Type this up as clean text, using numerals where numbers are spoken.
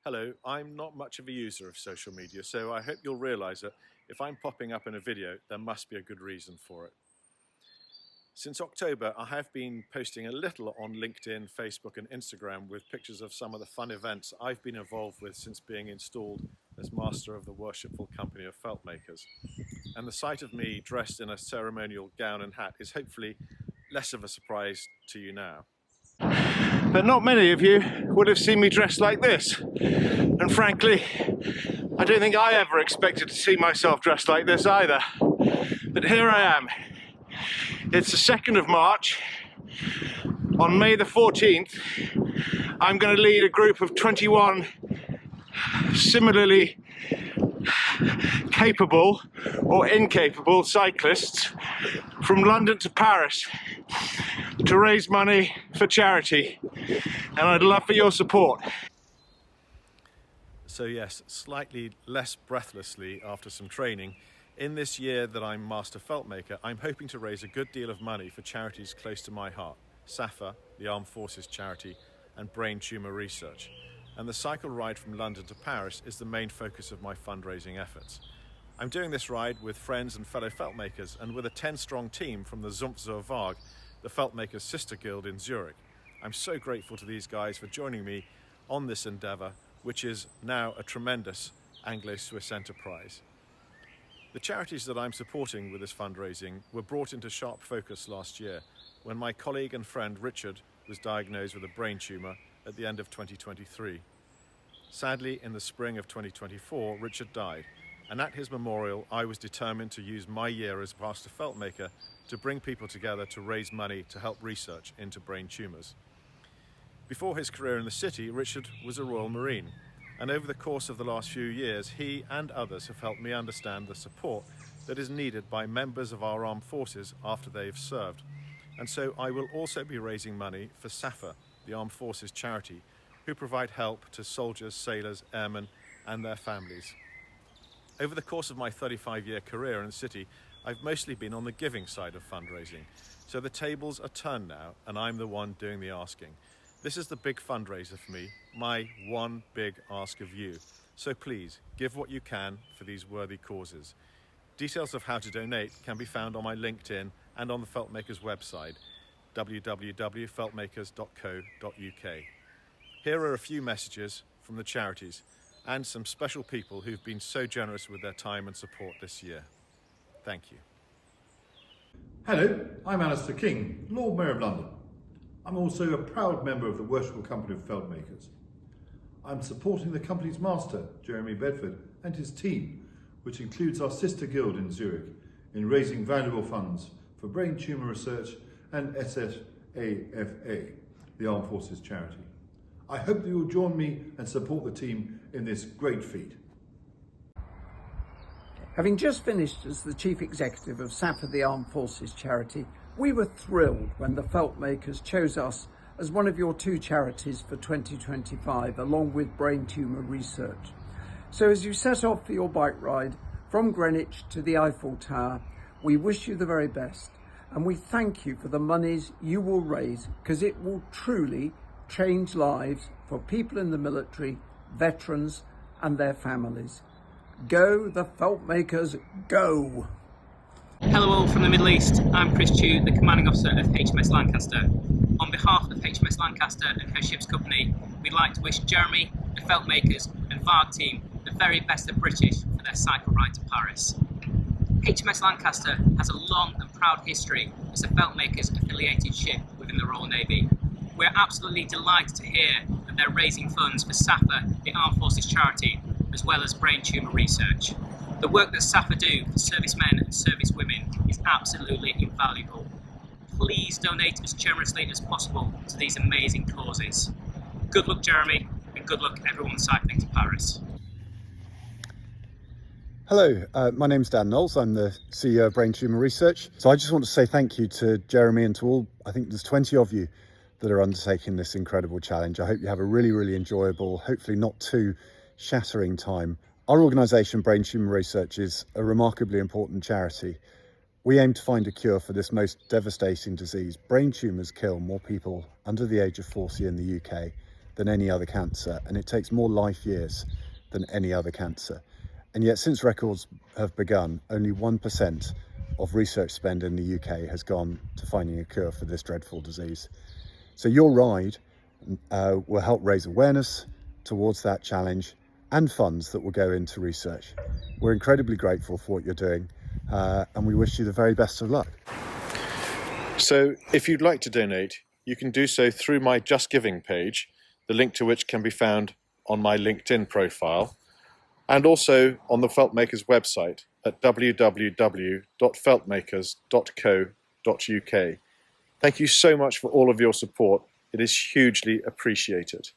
Hello, I'm not much of a user of social media, so I hope you'll realise that if I'm popping up in a video, there must be a good reason for it. Since October, I have been posting a little on LinkedIn, Facebook and Instagram with pictures of some of the fun events I've been involved with since being installed as Master of the Worshipful Company of Felt Makers. And the sight of me dressed in a ceremonial gown and hat is hopefully less of a surprise to you now. But not many of you would have seen me dressed like this. And frankly, I don't think I ever expected to see myself dressed like this either. But here I am. It's the 2nd of March. On May the 14th, I'm going to lead a group of 21 similarly capable or incapable cyclists from London to Paris to raise money for charity, and I'd love for your support. So yes, slightly less breathlessly after some training, in this year that I'm Master Felt Maker, I'm hoping to raise a good deal of money for charities close to my heart: SSAFA, the Armed Forces charity, and Brain Tumour Research. And the cycle ride from London to Paris is the main focus of my fundraising efforts. I'm doing this ride with friends and fellow felt makers and with a 10-strong team from the Zumpf zur Waag, the Felt Makers Sister Guild in Zurich. I'm so grateful to these guys for joining me on this endeavour, which is now a tremendous Anglo-Swiss enterprise. The charities that I'm supporting with this fundraising were brought into sharp focus last year when my colleague and friend Richard was diagnosed with a brain tumour at the end of 2023. Sadly, in the spring of 2024, Richard died, and at his memorial I was determined to use my year as Master Felt Maker to bring people together to raise money to help research into brain tumours. Before his career in the city, Richard was a Royal Marine, and over the course of the last few years, he and others have helped me understand the support that is needed by members of our armed forces after they've served. And so I will also be raising money for SSAFA, the Armed Forces charity, who provide help to soldiers, sailors, airmen and their families. Over the course of my 35-year career in the city, I've mostly been on the giving side of fundraising. So the tables are turned now, and I'm the one doing the asking. This is the big fundraiser for me, my one big ask of you. So please, give what you can for these worthy causes. Details of how to donate can be found on my LinkedIn and on the Felt Makers website, www.feltmakers.co.uk. Here are a few messages from the charities and some special people who've been so generous with their time and support this year. Thank you. Hello, I'm Alistair King, Lord Mayor of London. I'm also a proud member of the Worshipful Company of Felt Makers. I'm supporting the company's master, Jeremy Bedford, and his team, which includes our sister guild in Zurich, in raising valuable funds for Brain Tumour Research and SSAFA, the Armed Forces charity. I hope that you'll join me and support the team in this great feat. Having just finished as the Chief Executive of SSAFA, the Armed Forces charity, we were thrilled when the Felt Makers chose us as one of your 2 charities for 2025, along with Brain Tumour Research. So as you set off for your bike ride from Greenwich to the Eiffel Tower, we wish you the very best, and we thank you for the monies you will raise, because it will truly change lives for people in the military, veterans and their families. Go the Felt Makers, go! Hello all from the Middle East, I'm Chris Chew, the Commanding Officer of HMS Lancaster. On behalf of HMS Lancaster and her ship's company, we'd like to wish Jeremy, the Felt Makers and Waag team the very best of British for their cycle ride to Paris. HMS Lancaster has a long and proud history as a Felt Makers affiliated ship within the Royal Navy. We're absolutely delighted to hear that they're raising funds for SSAFA, the Armed Forces charity, as well as Brain Tumour Research. The work that SSAFA do for servicemen and servicewomen is absolutely invaluable. Please donate as generously as possible to these amazing causes. Good luck, Jeremy, and good luck everyone cycling to Paris. Hello, my name's Dan Knowles. I'm the CEO of Brain Tumour Research. So I just want to say thank you to Jeremy and to all, I think there's 20 of you that are undertaking this incredible challenge. I hope you have a really, really enjoyable, hopefully not too shattering time. Our organisation, Brain Tumour Research, is a remarkably important charity. We aim to find a cure for this most devastating disease. Brain tumours kill more people under the age of 40 in the UK than any other cancer, and it takes more life years than any other cancer. And yet, since records have begun, only 1% of research spend in the UK has gone to finding a cure for this dreadful disease. So your ride will help raise awareness towards that challenge and funds that will go into research. We're incredibly grateful for what you're doing, and we wish you the very best of luck. So if you'd like to donate, you can do so through my Just Giving page, the link to which can be found on my LinkedIn profile, and also on the Feltmakers website at www.feltmakers.co.uk. Thank you so much for all of your support. It is hugely appreciated.